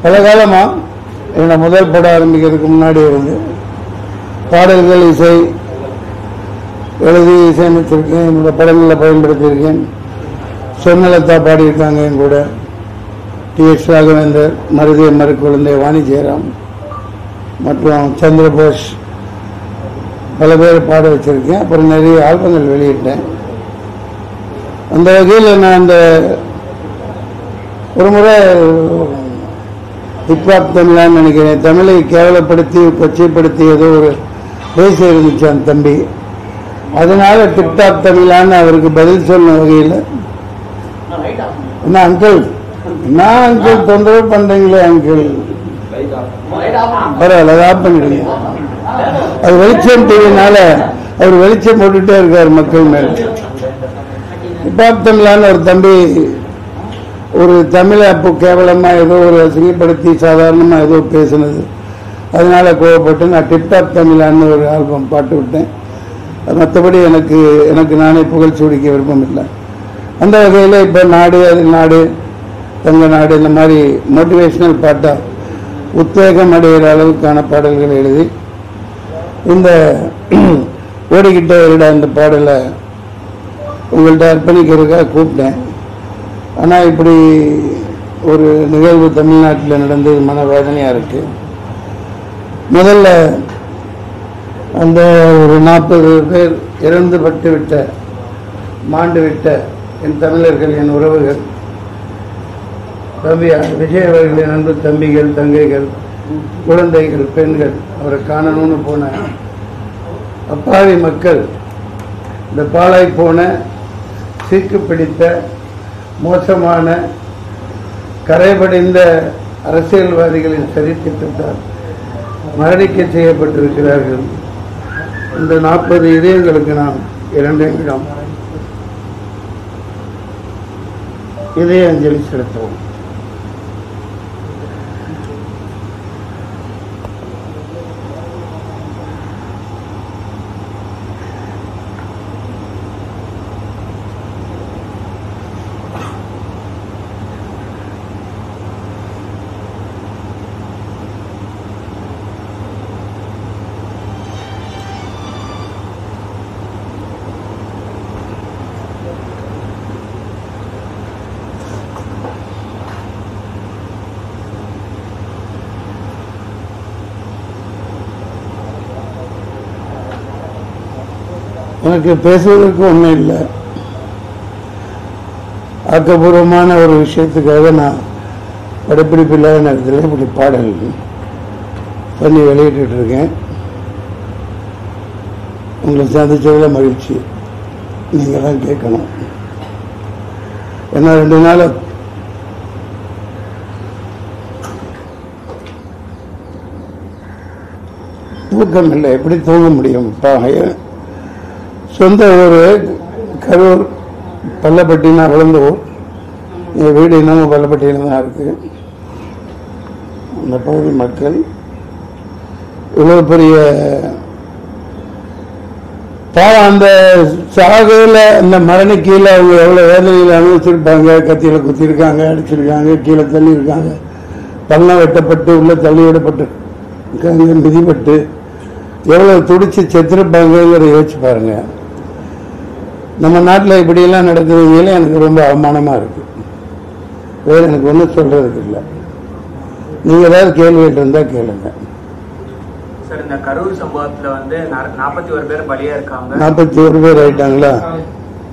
பல காலமாக என்னோட முதல் படம் ஆரம்பிக்கிறதுக்கு முன்னாடி இருந்து பாடல்கள் இசை எழுதி இசையமைச்சிருக்கேன். என்னோட படங்களில் பயன்படுத்தியிருக்கேன். சொர்ணலதா பாடியிருக்காங்க என் கூட, டி.எஸ். ராகவேந்தர், மருதிய மறுக்குழந்தை, வாணி ஜெயராம் மற்றும் சந்திரபோஸ் பல பேர் பாட வச்சிருக்கேன். அப்புறம் நிறைய ஆல்பங்கள் வெளியிட்டேன். அந்த வகையில் நான் அந்த ஒரு முறை ஹிப்ஹாப் தமிழான்னு நினைக்கிறேன், தமிழை கேவலப்படுத்தி கொச்சைப்படுத்தி ஏதோ ஒரு பேச இருந்துச்சு அந்த தம்பி. அதனால டிப்டாப் தமிழான்னு அவருக்கு பதில் சொன்ன வகையில், என்ன அங்கிள் நான் அங்கிள் தொந்தரவு பண்றீங்களே அங்கிள், பரவாயில்ல அதை ஆஃப் பண்ணிடுங்க. அது வெளிச்சம் டிவினால அவர் வெளிச்சம் போட்டுட்டே இருக்காரு மக்கள் மேல. ஹிப்ஹாப் தமிழான்னு ஒரு தம்பி ஒரு தமிழை அப்போ கேவலமா ஏதோ ஒரு அசிங்கப்படுத்தி சாதாரணமா ஏதோ பேசினது, அதனால கோவப்பட்டு நான் டிப்டாப் தமிழான்னு ஒரு ஆல்பம் பாட்டு விட்டேன். மற்றபடி எனக்கு நானே புகழ் சூடிக்க விருப்பம் இல்லை. அந்த வகையில் இப்போ நாடு அது நாடு தங்க நாடு இந்த மாதிரி மோட்டிவேஷனல் பாட்டாக உத்வேகம் அடைகிற அளவுக்கான பாடல்கள் எழுதி இந்த ஓடிக்கிட்ட இருட அந்த பாடலை உங்கள்கிட்ட அர்ப்பணிக்கிறதுக்காக கூப்பிட்டேன். ஆனால் இப்படி ஒரு நிகழ்வு தமிழ்நாட்டில் நடந்தது மனவேதனையாக இருக்கு. முதல்ல அந்த ஒரு 40 பேர் இறந்து பட்டு விட்ட மாண்டு விட்ட என் தமிழர்கள், என் உறவுகள், தம்பி விஜய் அவர்களின் அன்பு தம்பிகள், தங்கைகள், குழந்தைகள், பெண்கள், அவரை காணணும்னு போன அப்பாவி மக்கள், இந்த பாழாய் போன சீக்கு பிடித்த மோசமான கரைபடிந்த அரசியல்வாதிகளின் சதித்திட்டத்தால் மரணிக்க செய்யப்பட்டிருக்கிறார்கள். இந்த 40 இதயங்களுக்கு நாம் 2 நிமிடம் இதய அஞ்சலி செலுத்துவோம். எனக்கு பேசுவதற்கு ஒன்றும் இல்லை. ஆக்கப்பூர்வமான ஒரு விஷயத்துக்காக நான் படப்பிடிப்பு இல்லாத நேரத்தில் இப்படி பாடல் பண்ணி வெளியிட்டு இருக்கேன். உங்களை சந்திச்சதில் மகிழ்ச்சி. நீங்கள் தான் கேட்கணும். ஏன்னா 2 நாள் தூக்கம் இல்லை. எப்படி தூங்க முடியும்? சொந்த ஊர் கரூர், பள்ளப்பட்டி. நான் வளர்ந்த ஊர். என் வீடு இன்னமும் பள்ளப்பட்டியில் தான் இருக்கு. அந்த பகுதி மக்கள் இவ்வளோ பெரிய பாவம். அந்த சாகையில் அந்த மரணிக்கையில் அவங்க எவ்வளோ வேதனையில் அனுபவிச்சிருப்பாங்க. கத்தியில் குத்திருக்காங்க, அடிச்சிருக்காங்க, கீழே தள்ளியிருக்காங்க, பள்ளம் வெட்டப்பட்டு உள்ள தள்ளி விடப்பட்டு மிதிப்பட்டு எவ்வளோ துடிச்சு செத்துருப்பாங்கிறத யோசிச்சு பாருங்க. நம்ம நாட்டில் இப்படியெல்லாம் நடக்கிறதுல எனக்கு ரொம்ப அவமானமாக இருக்கு. வேறு எனக்கு ஒன்றும் சொல்றதுக்கு இல்லை. நீங்கள் ஏதாவது கேள்விகள் இருந்தால் கேளுங்க. சார், இந்த கரூர் சம்பவத்தில் வந்து 41 பேர் பலியா இருக்காங்க. 41 பேர் ஆயிட்டாங்களா?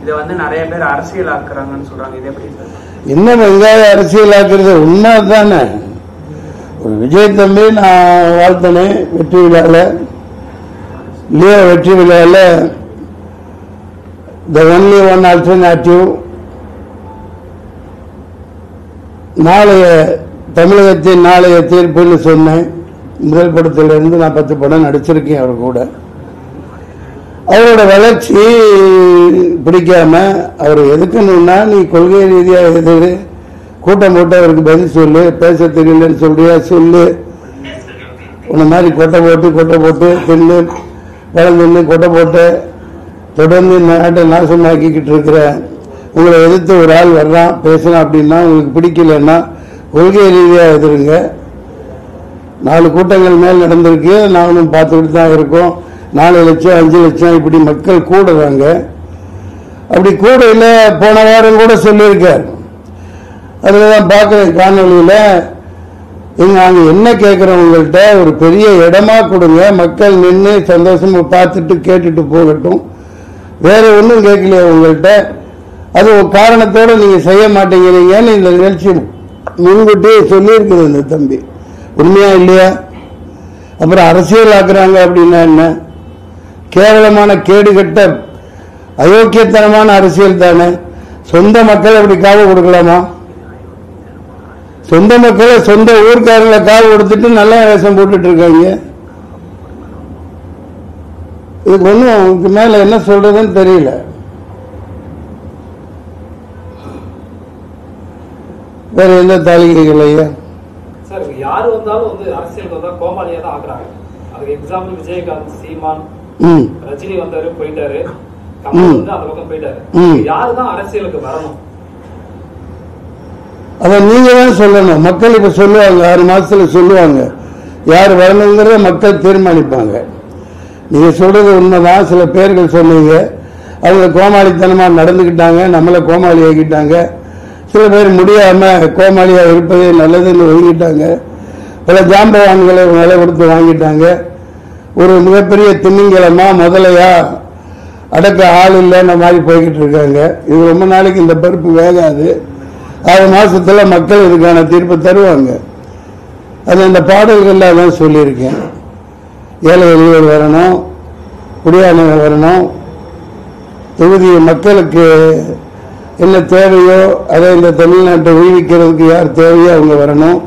இதை வந்து நிறைய பேர் அரசியல் ஆக்குறாங்கன்னு சொல்றாங்க. இது எப்படி சார்? என்ன வெங்காய அரசியல் ஆக்குறது? உண்மை தானே. ஒரு விஜய் தம்பி நான் வாழ்த்தனேன் வெற்றி விழாவில், லியோ வெற்றி விழாவில் the only one alternative. நாளைய தமிழகத்தின் நாளைய தீர்ப்புன்னு சொன்னேன். முதல் படத்திலிருந்து நான் 10 படம் நடிச்சிருக்கேன் அவர் கூட. அவரோட வளர்ச்சி பிடிக்காம அவர் எதுக்கணும்னா, நீ கொள்கை ரீதியாக எதிர் கூட்டம் போட்டு அவருக்கு பதில் சொல்லு, பேச தெரியலன்னு சொல்றியா சொல்லு, உன்ன மாதிரி கொட்டை போட்டு தின்னு வளர்ந்து கொட்டை போட்டு தொடர்ந்து இந்த நாட்டை நாசமாக்கிக்கிட்டு இருக்கிற உங்களை எதிர்த்து ஒரு ஆள் வர்றான் பேசலாம் அப்படின்னா உங்களுக்கு பிடிக்கலன்னா கொள்கை ரீதியாக எதிருங்க. 4 கூட்டங்கள் மேல் நடந்திருக்கு. நானும் பார்த்துக்கிட்டு தான் இருக்கோம். 4 லட்சம் 5 லட்சம் இப்படி மக்கள் கூடுறாங்க. அப்படி கூடையில் போன வாரம் கூட சொல்லியிருக்கார். அதில் தான் பார்க்குறேன் காணொலியில். நாங்கள் என்ன கேட்குறோம், உங்கள்கிட்ட ஒரு பெரிய இடமா கொடுங்க, மக்கள் நின்று சந்தோஷமா பார்த்துட்டு கேட்டுட்டு போகட்டும், வேற ஒன்றும் கேட்கலையா உங்கள்கிட்ட. அது ஒரு காரணத்தோடு நீங்கள் செய்ய மாட்டேங்கிறீங்கன்னு இந்த நிகழ்ச்சி முன்கூட்டியே சொல்லியிருக்குது இந்த தம்பி. உண்மையா இல்லையா? அப்புறம் அரசியல் ஆக்குறாங்க அப்படின்னா என்ன? கேவலமான கேடுகட்ட அயோக்கியத்தனமான அரசியல் தானே. சொந்த மக்கள் அப்படி காவு கொடுக்கலாமா? சொந்த மக்களை சொந்த ஊர்க்காரங்களை காவு கொடுத்துட்டு நல்லா வேஷம் போட்டுட்டு இருக்காங்க. இதுக்கு ஒன்றும் மேல என்ன சொல்றதுன்னு தெரியல. வேற எந்த தாலிகைகள் ஐயா? சார், யாரு வந்தாலும் அரசியலுக்கு வந்தா கோமாளியா தான் ஆக்குறாங்க. அதுக்கு எக்ஸாம்பிள் விஜயகாந்த், சீமான், ரஜினி வந்தாரு போயிட்டாரு, கமல் அந்த பக்கம் போயிட்டாரு. யாருதான் அரசியலுக்கு வரணும்? அத நீங்க தான் சொல்லணும். மக்கள் இப்ப சொல்லுவாங்க, 6 மாசத்துல சொல்லுவாங்க யார் வரணுங்கிறத மக்கள் தீர்மானிப்பாங்க. நீங்க சொல்றது உண்மைதான். சில பேர்கள் சொன்னீங்க, அவங்க கோமாளித்தனமா நடந்துக்கிட்டாங்க, நம்மளை கோமாளி ஆக்கிட்டாங்க. சில பேர் முடியாம கோமாளியா இருப்பதே நல்லதுன்னு ஒதுங்கிட்டாங்க. பல ஜாம்பவான்களை விலை கொடுத்து வாங்கிட்டாங்க. ஒரு மிகப்பெரிய திமிங்கலமா முதலையா அடக்க ஆள் இல்லைன்ற மாதிரி போய்கிட்டு இருக்காங்க. இது ரொம்ப நாளைக்கு இந்த பருப்பு வேகாது. 6 மாசத்துல மக்கள் இதுக்கான தீர்ப்பு தருவாங்க. அது இந்த பாடல்கள்ல தான் சொல்லியிருக்கேன். ஏழை எளியவர் வரணும், குடியானவர் வரணும், தொகுதி மக்களுக்கு என்ன தேவையோ அதை இந்த தமிழ்நாட்டை உயிர்விக்கிறதுக்கு யார் தேவையோ அவங்க வரணும்,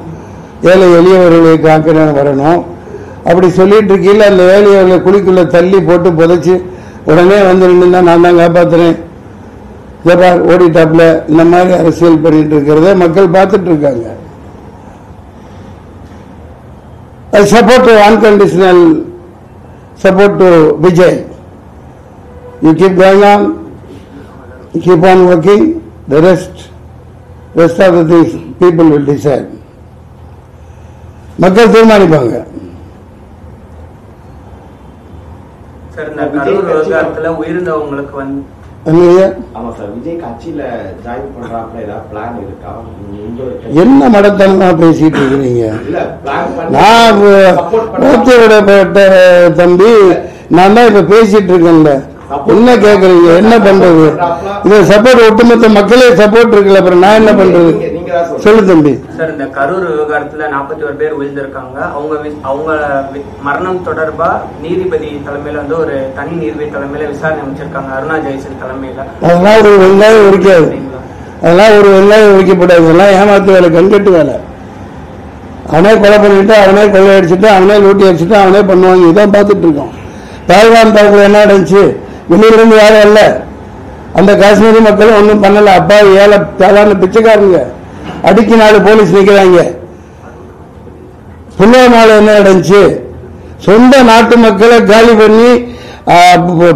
ஏழை எளியவர்களை காக்கிற வரணும். அப்படி சொல்லிட்டு இருக்கீங்கள, அந்த ஏழையவர்களை குழிக்குள்ள தள்ளி போட்டு புதைச்சு உடனே வந்து நின்று நான் தான் காப்பாத்துறேன் ஓடிட்டாப்ல, இந்த மாதிரி அரசியல் பண்ணிட்டு இருக்கிறத மக்கள் பார்த்துட்டு இருக்காங்க. I support unconditional support to Vijay. You keep going on, you keep on working, the rest of the things people will decide. மக்கள் தீர்மானிப்பாங்க. சார், இந்த கரூர் விவகாரத்துல உயிரிழந்தவங்களுக்கு என்ன மடத்தனமா பேசிட்டு இருக்கிறீங்க? நான் தம்பி, நான் தான் இப்ப பேசிட்டு இருக்கேன்ல, என்ன கேக்குறீங்க? என்ன பண்றது? இந்த சப்போர்ட் ஒட்டுமொத்த மக்களே சப்போர்ட் இருக்குல்ல, அப்புறம் நான் என்ன பண்றது? சொல்லு தம்பி. சார், இந்த கரூர் விவகாரத்துல 41 பேர் உயிர்ந்திருக்காங்க. அவங்க மரணம் தொடர்பா நீதிபதி தலைமையில ஒரு தனி நீதிபதி தலைமையில விசாரணை அமைச்சிருக்காங்க, அருணா ஜெயசன் தலைமையில. அதெல்லாம் ஒரு வெங்காயம் உரிக்காது, அதெல்லாம் ஒரு வெங்காயம் உரிக்கப்படாது. அதெல்லாம் ஏமாத்து வேலை, கண்கட்டு வேலை. அவனே கொலை பண்ணிட்டு, அவனே கொள்ளை அடிச்சுட்டு, அவனே லூட்டி அடிச்சுட்டு அவனே பண்ணுவாங்க. இதான் பார்த்துட்டு இருக்கோம். தாய்வான் தாக்குதல் என்ன நடந்துச்சு? வெளியிலிருந்து யாரும் இல்ல, அந்த காஷ்மீரி மக்களும் ஒன்றும் பண்ணல. அப்பா ஏழை சாதாரண பிச்சைக்காரங்க, அடிக்கு 4 போலீஸ் நிற்கிறாங்க. புல்வாமால என்ன நடந்துச்சு? சொந்த நாட்டு மக்களை காலி பண்ணி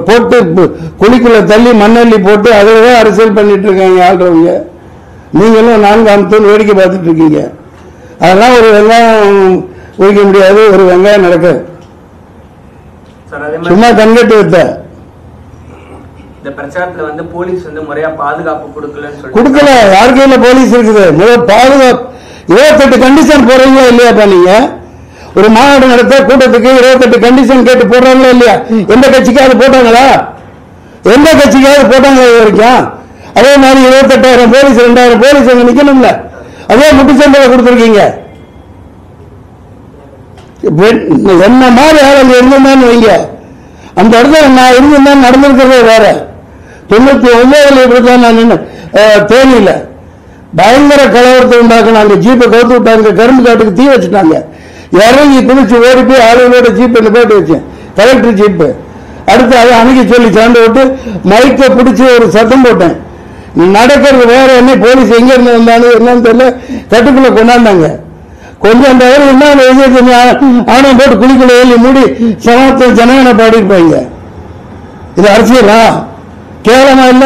போட்டு குழிக்குள்ள தள்ளி மண்ணள்ளி போட்டு அதில்தான் அரசியல் பண்ணிட்டு இருக்காங்க ஆள்றவங்க. நீங்களும் 4 அம்சம் வேடிக்கை பார்த்துட்டு இருக்கீங்க. அதெல்லாம் ஒரு வெங்காயம் உரிக்க முடியாது, ஒரு வெங்காயம் நடக்க சும்மா கண்கட்டு வைத்த. இந்த பிரச்சாரத்துல போலீஸ் முறையா பாதுகாப்பு கொடுக்கல. யார் கையில போலீஸ் இருக்குது? பாதுகாப்பு 28 கண்டிஷன் போறீங்களா இல்லையாப்பா? நீங்க ஒரு மாநாடு நடத்த கூட்டத்துக்கு 28 கண்டிஷன் கேட்டு போடுறாங்களா இல்லையா? எந்த கட்சிக்காவது போட்டாங்களா? எந்த கட்சிக்காவது போட்டாங்களா இது வரைக்கும்? அதே மாதிரி 28,000 போலீஸ் 2,000 போலீஸ் அங்க நிக்கணும்ல, அதே முட்டுச்சம்பளை கொடுத்துருக்கீங்க. என்ன மாதிரி ஆளுங்க இருந்திருந்தான்னு வைங்க, அந்த இடத்துல நான் இருந்திருந்தா நடந்திருக்கிறதே வேற. 99 இப்படித்தான் நான் நின்று தேனியில பயங்கர கலவரத்தை உண்டாக்கணும். அந்த ஜீப்பை கவுத்து விட்டாங்க, கரும்பு காட்டுக்கு தீ வச்சுட்டாங்க. இறங்கி குளிச்சு ஓடி போய் ஆளுங்களோட ஜீப்பை நிப்பாட்டி வச்சேன், கலெக்டர் ஜீப்பு. அடுத்து அதை அணுகி சொல்லி சாண்டு விட்டு மைக்கை பிடிச்சி ஒரு சத்தம் போட்டேன். நடக்கிறது வேற, என்ன போலீஸ் எங்க இருந்து வந்தாலும் என்னன்னு தெரியல, கட்டுக்குள்ள கொண்டாந்தாங்க. கொஞ்சம் அந்த என்ன ஆணையம் போட்டு குளிக்குள்ள ஏறி மூடி சமத்துவ ஜனகனை பாடிருப்பாங்க. இது அரசியலா? கேவலமா இல்ல?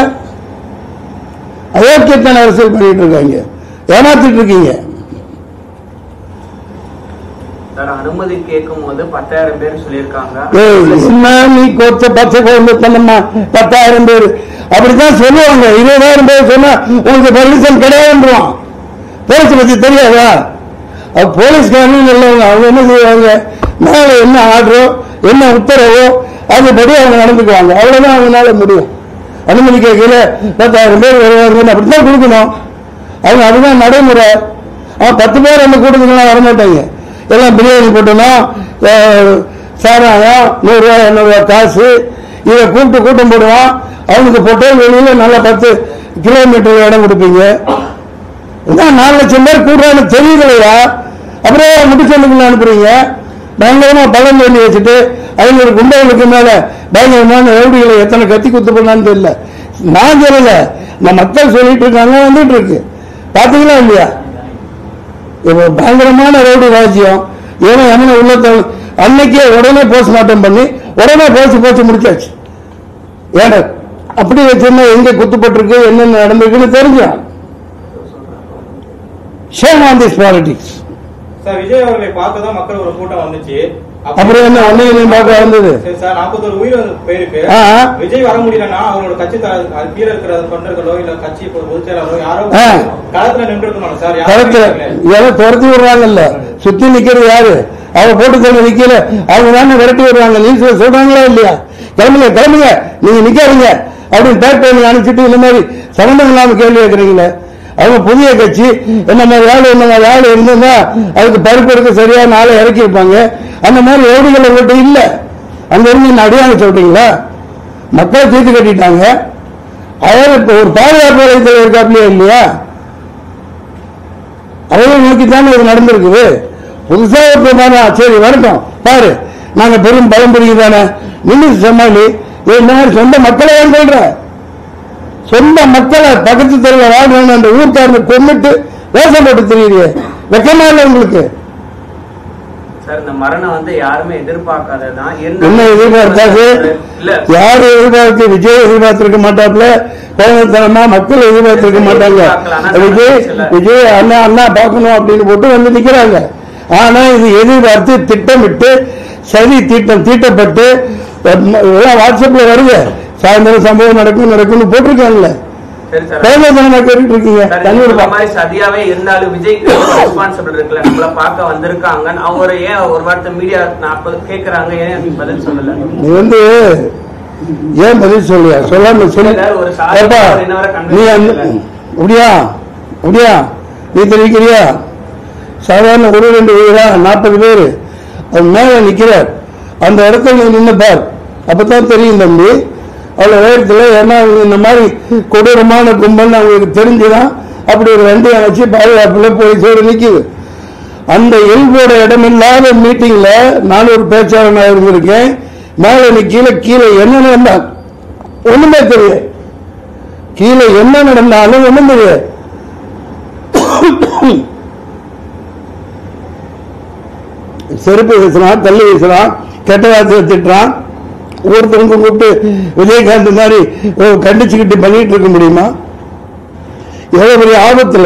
அயோக்கியத்தான அரசியல் பண்ணிட்டு இருக்காங்க, ஏமாத்திட்டு இருக்கீங்க. அனுமதி கேட்கும் போது 10,000 பேர் சொல்லியிருக்காங்க. நீ கொச்ச பச்சை குழம்பு பண்ணமா 10,000 பேர் அப்படித்தான் சொல்லுவாங்க. 20,000 பேர் சொன்னா உங்களுக்கு பர்மிஷன் கிடையாதுன்றான். போலீஸ் பத்தி தெரியாதா? போலீஸ்காரனும் நல்லவங்க. அவங்க என்ன செய்வாங்க, மேல என்ன ஆர்டரோ என்ன உத்தரவோ அதுபடி அவங்க நடந்துக்குவாங்க. அவ்வளவுதான் அவங்களால முடியும். அனுமதி கேட்கல 10,000 பேர் வருவாங்க அப்படித்தான் கொடுக்கணும். அவங்க அதுதான் நடைமுறை. 10 பேர் அந்த கூட்டத்துக்கெல்லாம் வரமாட்டாங்க. எல்லாம் பிரியாணி போட்டணும், சாராயம் 100 ரூபாய் 200 ரூபாய் காசு இதை கூட்டம் போடுவான். அவனுக்கு போட்டு வெளியில நல்லா 10 கிலோமீட்டர் இடம் கொடுப்பீங்க. 4 லட்சம் பேர் கூடுறான்னு தெரியலையா? அப்புறம் முடிச்சலுக்குள்ள அனுப்புறீங்க. பயங்கரமா பலம் பண்ணி வச்சுட்டு 500 குண்டர்களுக்கு மேல பயங்கரமான ரவுடிகளை எத்தனை கத்தி குத்து பண்ணான்னு தெரியல. நான் சொல்லல, நம்ம மக்கள் சொல்லிட்டு இருக்காங்க, வந்துட்டு இருக்கு. பாத்தீங்களா இல்லையா? இப்ப பயங்கரமான ரவுடி ராஜ்யம். ஏன்னா என்ன உள்ள அன்னைக்கே உடனே போஸ்ட்மார்ட்டம் பண்ணி உடனே போச்சு முடிச்சாச்சு. ஏன்னா அப்படி வச்சிருந்தா எங்க குத்துப்பட்டிருக்கு என்னென்ன நடந்திருக்குன்னு தெரிஞ்சா. Shame on this politics. Sir, Vijay அவர்களை பார்க்க தான் மக்கள் ஒரு கூட்டம் வந்துச்சு. அப்புறம் என்ன ஒன்னையும் பார்க்க வந்தது? சார், 41 உயிர் போயிருக்கு. விஜய் வர முடியலன்னா அவங்களோட கட்சி கீழே இருக்கிற தொண்டர்களோ இல்ல கட்சி பொதுச் செயலாளரோ யாரோ களத்துல நின்று இருக்கணும் சார். களத்துல யாரோ துரத்தி விடுறாங்கல்ல, சுத்தி நிக்கிறது யாரு? அவங்க போட்டு தள்ள நிக்கல, அவங்க தானே விரட்டி விடுறாங்க. நியூஸ்ல சொல்றாங்களா இல்லையா? கிளம்புங்க நீங்க நிக்காதீங்க அப்படின்னு பேக் பண்ணி அனுப்பிச்சிட்டு இந்த மாதிரி சம்பந்தம் இல்லாம கேள்வி கேட்கறீங்களே. அவங்க புதிய கட்சி என்ன மாதிரி ஆளு இருந்ததுன்னா அதுக்கு பருப்பு எடுக்க சரியான ஆளை இறக்கி இருப்பாங்க. அந்த மாதிரி ஓடிகள் உங்கள்கிட்ட இல்ல. அங்க இருந்து அடியாங்க சொல்றீங்களா? மக்கள் தீர்த்து கட்டிட்டாங்க. அவர் இப்ப ஒரு பாதுகாப்பு வளையத்தில் இருக்காப்லையா இல்லையா? அதையும் நோக்கித்தானே இது நடந்திருக்குது. புதுசா சரி வரட்டும் பாரு, நாங்க பெரும் பலம் பிடிக்குதானே நின்று சமாளி. இந்த மாதிரி சொந்த மக்களை ஏன் சொல்ற? சொந்த மக்களை பக்கத்து தெருவில் வாழ்றாங்க அந்த ஊர்க்காரனை கொண்டுட்டு வேஷம் போட்டு தெரியுது. வெக்கமா இல்லை உங்களுக்கு? சார், இந்த மரணம் யாருமே எதிர்பார்க்காததான். என்ன எதிர்பார்த்தாது? யாரு எதிர்பார்த்து? விஜய் எதிர்பார்த்திருக்க மாட்டாப்ல. கோபத்தனமா மக்கள் எதிர்பார்த்திருக்க மாட்டாங்க. விஜய் அண்ணா பார்க்கணும் அப்படின்னு போட்டு வந்து நிக்கிறாங்க. ஆனா இது எதிர்பார்த்து திட்டமிட்டு சரி தீட்டப்பட்டு வாட்ஸ்அப்ல வருது. சாயந்தரம் சம்பவம் நடக்கும்னு போட்டிருக்காங்கல்ல. சரியாவே இருந்தாலும் விஜய்க்கு ரெஸ்பான்சிபிள் இருக்குல்ல, நம்மள பார்க்க வந்திருக்காங்க. அவங்க ஏன் ஒரு வார்த்தை மீடியா கேட்கறாங்க, ஏன் பதில் சொல்லல? நீ ஏன் பதில் சொல்லியா? சொல்லாம நீ நீ தெரிவிக்கிறியா? சாதாரண 1-2 உயிரா 40 பேரு அது மேல நிக்கிறார். அந்த இடத்துல நீ நின்று பார், அப்பதான் தெரியும் தம்பி. அவ்வளவு உயரத்துல. ஏன்னா இந்த மாதிரி கொடூரமான கும்பல் அவங்களுக்கு தெரிஞ்சுதான் அப்படி ஒரு வண்டி அமைச்சு பாதுகாப்புல போலீஸோடு நிக்குது. அந்த எல்போட இடமில்லாத மீட்டிங்ல நான் ஒரு பேச்சாளனாக இருந்திருக்கேன். மேல கீழே என்ன நடந்தா ஒண்ணுமே தெரியாது. கீழே என்ன நடந்தாலும் ஒண்ணும் தெரியாது. செருப்பு வீசுறான், தள்ளி வீசுறான், கெட்ட வார்த்தை திட்டுறான். ஒருத்தருக்கும் கூப்பிட்டு விஜயகாந்த் மாதிரி கண்டிச்சுக்கிட்டு பண்ணிட்டு இருக்க முடியுமா? எவ்வளவு பெரிய ஆபத்துல.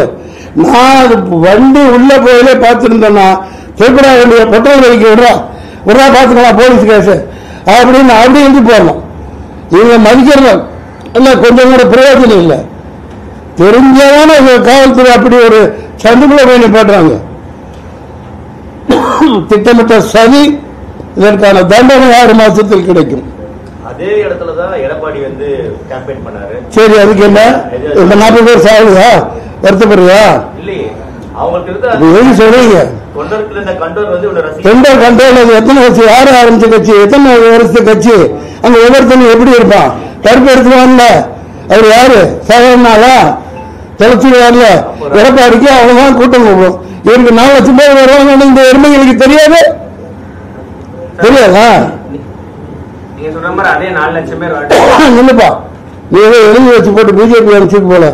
நான் வண்டி உள்ள போயிலே பார்த்துருந்தேன்னா திருப்படா வேண்டிய பெட்ரோல் வைக்க விடுறா பார்த்துக்கலாம் போலீஸ் கேஸ் அப்படின்னு அப்படி இருந்து போடலாம். இவங்க மதிக்கிறதா இல்ல, கொஞ்சம் கூட பிரயோஜனம் இல்லை. தெரிஞ்சதான காவல்துறை அப்படி ஒரு சந்துக்குள்ள போய் நிப்பாட்டுறாங்க. திட்டமிட்ட சதி. இதற்கான தண்டனை 6 மாசத்தில் கிடைக்கும். அதே இடத்துலதான் எடப்பாடி கேம்பெயின் பண்ணாரு. சரி, அதுக்கு என்ன? இந்த 40 பேர் சாகுதா? வருத்தப்படுறியா? அவங்களுக்கு சொல்றீங்க தொண்டர் கண்ட்ரோல் எத்தனை கட்சி? யாரு ஆரம்பிச்ச கட்சி? எத்தனை வருஷத்து கட்சி? அங்க ஒவ்வொருத்தனும் எப்படி இருப்பான்? கருப்பு எடுத்துவான்ல. அவர் யாரு? சாதாரணாலா? தொலைச்சிடுவார்ல. எடப்பாடிக்கு அவ்வளவுதான் கூட்டம் போகும். இவருக்கு 4 லட்சம் பேர் வருவாங்க. இந்த எருமைகளுக்கு தெரியாதா? நீங்க சொல்ற மாதிரி அதே 4 லட்சம் பேர் இல்லப்பா. நீ ஏதோ எழுதி வச்சு போட்டு பிஜேபி அனுப்பிச்சு போல.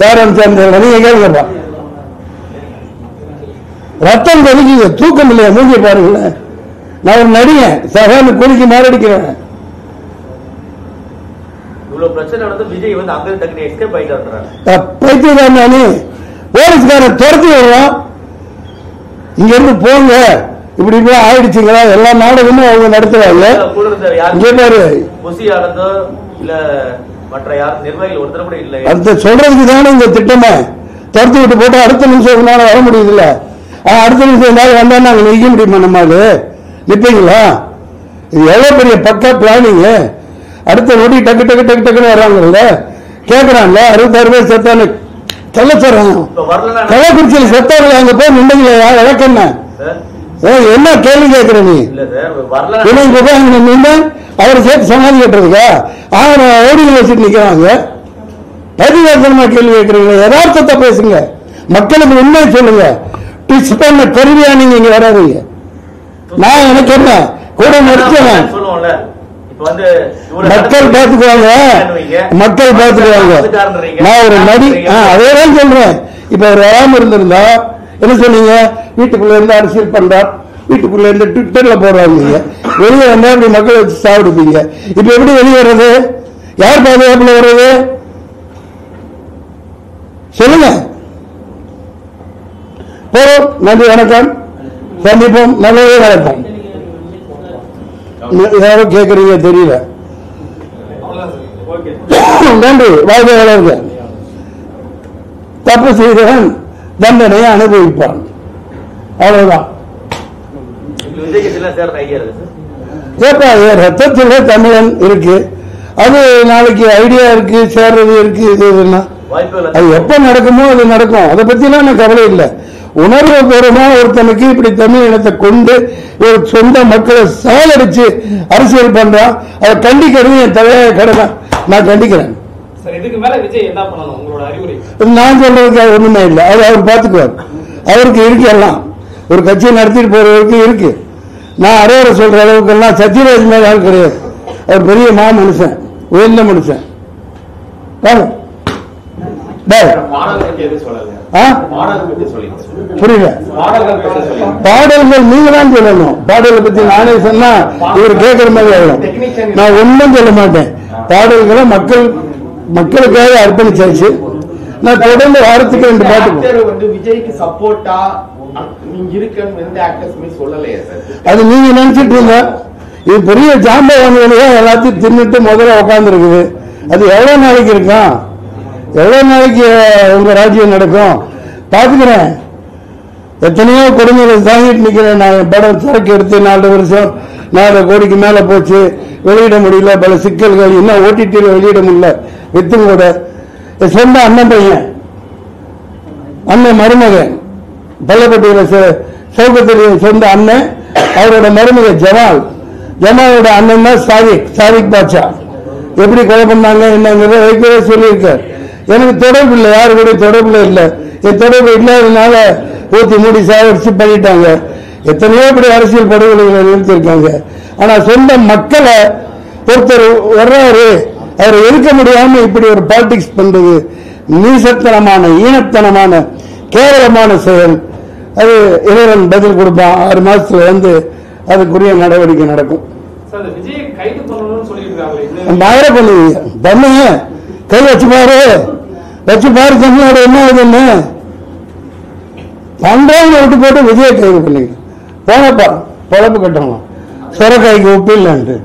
யார் அனுப்பிச்சா நீங்க கேளுங்கப்பா. ரத்தம் கொதிக்குது, தூக்கம் இல்லையா? மூஞ்சி பாருங்களேன். நான் ஒரு நடிகன், சகான்னு குளிக்கு மாரடிக்கிறேன். இவ்வளவு பிரச்சனை வந்து விஜய் அங்க டக்குனு எஸ்கேப் ஆயிட்டாரு. பைத்தியதான் நானு. போலீஸ்காரன் துரத்தி வருவான். இங்க இருந்து போங்க இப்படி இப்படி ஆயிடுச்சுங்களா? எல்லா நாடகமும் அவங்க நடத்துவாங்க. அடுத்த சொல்றதுக்கு தானே இந்த திட்டமே. தடுத்து விட்டு போட்டு அடுத்த நிமிஷம் வர முடியுது இல்ல? அடுத்த நிமிஷம் இருந்தாலும் வந்தா நாங்க நிற்க முடியுமா? நம்மளால நிற்பீங்களா? இது எவ்வளவு பெரிய பக்கா பிளானிங். அடுத்த நொடி டக்கு டக்கு டக்கு டக்குன்னு வர்றாங்கல்ல, கேட்கறாங்கல்ல. 66 பேர் செத்தானு சொல்ல சொல்றாங்க. கள்ளக்குறிச்சியில் செத்தாரு அங்க போய் நின்றுங்களா? வழக்கண்ண என்ன கேள்வி கேட்கிற நீ? நின்று அவரை சேர்த்து சமாதி கட்டுறதுக்கா? ஓடியில் வச்சுட்டு நிக்கிறாங்க. பதிவேசனமா கேள்வி கேட்கறீங்க. யதார்த்தத்தை பேசுங்க, மக்களுக்கு உண்மை சொல்லுங்க. டிச் பண்ண கருவியா நீங்க இங்க வராதீங்க. நான் எனக்கு என்ன கூட நிறுத்துவேன். மக்கள் பார்த்துக்குவாங்க, மக்கள் பார்த்துக்குவாங்க. நான் ஒரு நடி, அதேதான் சொல்றேன். இப்ப அவர் வராம இருந்திருந்தா என்ன சொன்னீங்க? வீட்டுக்குள்ள இருந்து அரசியல் பண்றார், வீட்டுக்குள்ள இருந்து ட்விட்டர்ல போடுறாங்க. வெளியே வந்தா அப்படி மக்கள் வச்சு சாப்பிடுப்பீங்க. இப்ப எப்படி வெளியே வர்றது? யார் பாதுகாப்புல வர்றது? சொல்லுங்க. போறோம். நன்றி, வணக்கம், சந்திப்போம். நல்லதே நடக்கும். யாரும் கேட்கறீங்க தெரியல. நன்றி. வாழ்க்கை வளர்க. தப்பு செய்தவன் தண்டனையை அனுபவிப்பான். அவ்வளவுதான். ரத்தத்தில் தமிழன் இருக்கு. அது நாளைக்கு ஐடியா இருக்கு, சேர்றது இருக்கு. இது அது எப்ப நடக்குமோ அது நடக்கும். அதை பத்தி எல்லாம் எனக்கு கவலை இல்லை. உணர்வு பூர்வமா ஒருத்தனுக்கு இப்படி தமிழ் இனத்தை கொண்டு ஒரு சொந்த மக்களை சாலடிச்சு அரசியல் பண்றான். அதை கண்டிக்கிறது என் தலையாய கடமை. நான் கண்டிக்கிறேன். நான் சொல்றதுக்கு ஒண்ணுமே இல்லை. அது அவர் பார்த்துக்குவார். அவருக்கு இருக்கு எல்லாம். ஒரு கட்சியை நடத்திட்டு போறவருக்கு இருக்கு. நான் அரையறை சொல்ற அளவுக்கு எல்லாம் சத்யராஜ் மேல ஆள் கிடையாது. அவர் பெரிய மா மனுஷன், உயர்ந்த மனுஷன். புரியல. பாடல்கள் நீங்க தான் சொல்லணும். பாடல்களை பத்தி நானே சொன்னா இவர் கேட்கிற மாதிரி ஆகும். நான் ஒன்றும் சொல்ல மாட்டேன். பாடல்களை மக்களுக்காக அர்ப்பணிச்சாச்சு. நான் தொடர்ந்து வாரத்துக்கு 2 பாட்டு. விஜய்க்கு சப்போர்ட்டா அது நீங்க நினைச்சிட்டு இருந்த இது பெரிய ஜாம்பவான்களையே எல்லாத்தையும் தின்னுட்டு முதல்ல உட்கார்ந்து இருக்குது. அது எவ்வளவு நாளைக்கு இருக்கும்? எவ்வளவு நாளைக்கு உங்க ராஜ்யம் நடக்கும்? பாத்துக்கிறேன். எத்தனையோ கொடுமைகளை தாங்கிட்டு நிக்கிறேன். நான் படம் சரக்கு எடுத்து 4 வருஷம் 4 கோடிக்கு மேல போச்சு. வெளியிட முடியல. பல சிக்கல்கள். இன்னும் ஓடிடியில் வெளியிட முடியல. வித்தும் கூட சொந்த அண்ணன் பையன், அண்ணன் மருமகன், பள்ளப்பட்டியில சௌகத்திய சொந்த அண்ணன், அவரோட மருமகன் ஜமாலோட அண்ணன் தான் சாதிக் பாட்சா. எப்படி கொலை பண்ணாங்க என்னங்கிறத வைக்கவே சொல்லியிருக்கார். எனக்கு தொடர்பு இல்லை, யாரு கூட தொடர்புல இல்லை. என் தொடர்பு இல்லாததுனால ஊத்தி மூடி சாவடிச்சு பண்ணிட்டாங்க. எத்தனையோ இப்படி அரசியல் படுகொலைகளை நிறுத்திருக்காங்க. ஆனா சொந்த மக்களை ஒருத்தர் வர்றாரு, அவரை எதிர்க்க முடியாம இப்படி ஒரு பாலிடிக்ஸ் பண்றது நீசத்தனமான, ஈனத்தனமான, கேவலமான செயல். அது இறைவன் பதில் கொடுப்பான். 6 மாசத்துல வந்து அதுக்குரிய நடவடிக்கை நடக்கும். ஆயிரம் பண்ணுவீங்க. பண்ணுங்க, கை வச்சு பாரு தமிழ்நாடு என்ன ஆகுதுன்னு பண்றவங்க விட்டு போட்டு விஜயை கைது பண்ணுங்க. போனப்பா பொழப்பு கட்டணும். சொரக்காய்க்கு உப்பு இல்லைன்ட்டு